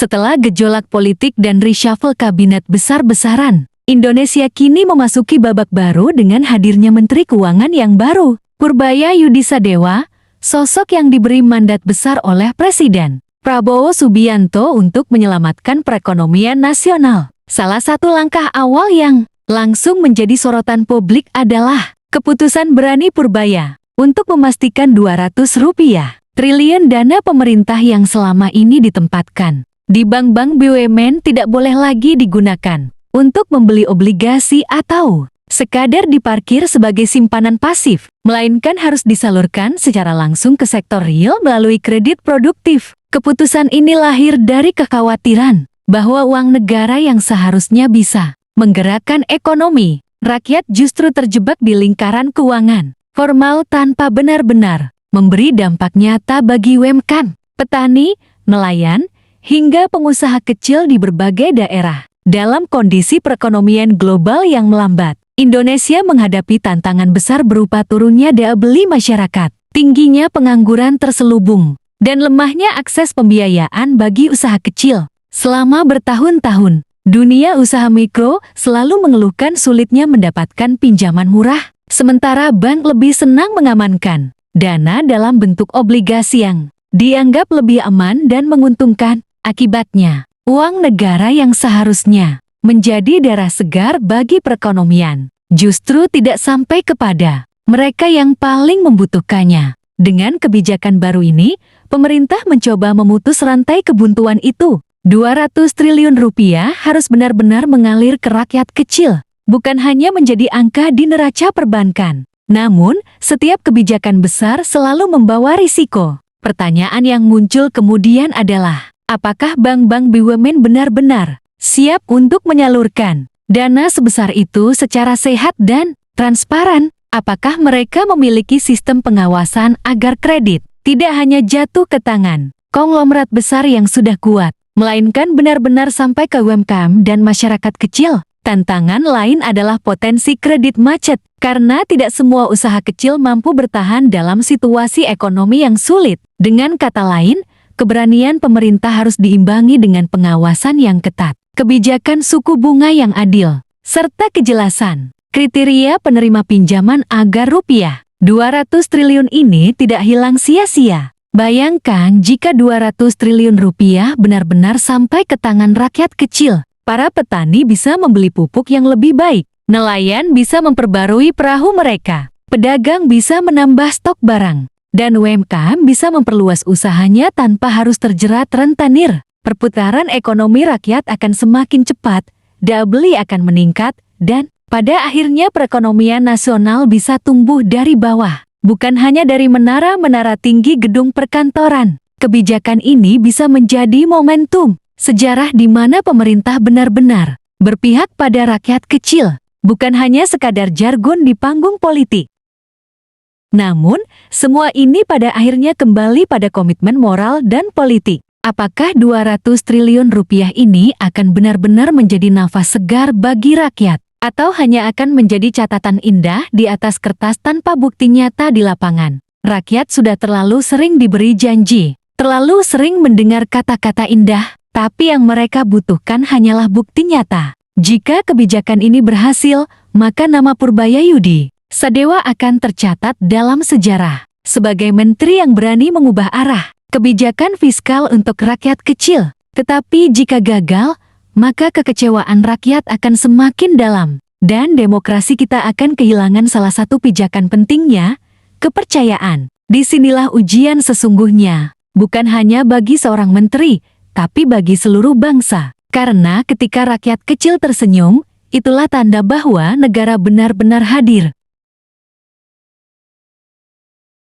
Setelah gejolak politik dan reshuffle kabinet besar-besaran, Indonesia kini memasuki babak baru dengan hadirnya Menteri Keuangan yang baru, Purbaya Yudisadewa, sosok yang diberi mandat besar oleh Presiden Prabowo Subianto untuk menyelamatkan perekonomian nasional. Salah satu langkah awal yang langsung menjadi sorotan publik adalah keputusan berani Purbaya untuk memastikan 200 rupiah triliun dana pemerintah yang selama ini ditempatkan di bank-bank BUMN tidak boleh lagi digunakan untuk membeli obligasi atau sekadar diparkir sebagai simpanan pasif, melainkan harus disalurkan secara langsung ke sektor real melalui kredit produktif. Keputusan ini lahir dari kekhawatiran bahwa uang negara yang seharusnya bisa menggerakkan ekonomi rakyat justru terjebak di lingkaran keuangan formal tanpa benar-benar memberi dampak nyata bagi UMKM, petani, nelayan, hingga pengusaha kecil di berbagai daerah. Dalam kondisi perekonomian global yang melambat, Indonesia menghadapi tantangan besar berupa turunnya daya beli masyarakat, tingginya pengangguran terselubung, dan lemahnya akses pembiayaan bagi usaha kecil. Selama bertahun-tahun, dunia usaha mikro selalu mengeluhkan sulitnya mendapatkan pinjaman murah, sementara bank lebih senang mengamankan dana dalam bentuk obligasi yang dianggap lebih aman dan menguntungkan. Akibatnya, uang negara yang seharusnya menjadi darah segar bagi perekonomian justru tidak sampai kepada mereka yang paling membutuhkannya. Dengan kebijakan baru ini, pemerintah mencoba memutus rantai kebuntuan itu. 200 triliun rupiah harus benar-benar mengalir ke rakyat kecil, bukan hanya menjadi angka di neraca perbankan. Namun, setiap kebijakan besar selalu membawa risiko. Pertanyaan yang muncul kemudian adalah, apakah bank-bank BUMN benar-benar siap untuk menyalurkan dana sebesar itu secara sehat dan transparan? Apakah mereka memiliki sistem pengawasan agar kredit tidak hanya jatuh ke tangan konglomerat besar yang sudah kuat, melainkan benar-benar sampai ke UMKM dan masyarakat kecil? Tantangan lain adalah potensi kredit macet, karena tidak semua usaha kecil mampu bertahan dalam situasi ekonomi yang sulit. Dengan kata lain, keberanian pemerintah harus diimbangi dengan pengawasan yang ketat, kebijakan suku bunga yang adil, serta kejelasan kriteria penerima pinjaman agar rupiah 200 triliun ini tidak hilang sia-sia. Bayangkan jika 200 triliun rupiah benar-benar sampai ke tangan rakyat kecil. Para petani bisa membeli pupuk yang lebih baik, nelayan bisa memperbarui perahu mereka, pedagang bisa menambah stok barang, dan UMKM bisa memperluas usahanya tanpa harus terjerat rentenir. Perputaran ekonomi rakyat akan semakin cepat, daya beli akan meningkat, dan pada akhirnya perekonomian nasional bisa tumbuh dari bawah, bukan hanya dari menara-menara tinggi gedung perkantoran. Kebijakan ini bisa menjadi momentum sejarah di mana pemerintah benar-benar berpihak pada rakyat kecil, bukan hanya sekadar jargon di panggung politik. Namun, semua ini pada akhirnya kembali pada komitmen moral dan politik. Apakah 200 triliun rupiah ini akan benar-benar menjadi nafas segar bagi rakyat, atau hanya akan menjadi catatan indah di atas kertas tanpa bukti nyata di lapangan? Rakyat sudah terlalu sering diberi janji, terlalu sering mendengar kata-kata indah, tapi yang mereka butuhkan hanyalah bukti nyata. Jika kebijakan ini berhasil, maka nama Purbaya Yudisadewa akan tercatat dalam sejarah sebagai menteri yang berani mengubah arah kebijakan fiskal untuk rakyat kecil. Tetapi jika gagal, maka kekecewaan rakyat akan semakin dalam, dan demokrasi kita akan kehilangan salah satu pijakan pentingnya, kepercayaan. Disinilah ujian sesungguhnya, bukan hanya bagi seorang menteri, tapi bagi seluruh bangsa. Karena ketika rakyat kecil tersenyum, itulah tanda bahwa negara benar-benar hadir.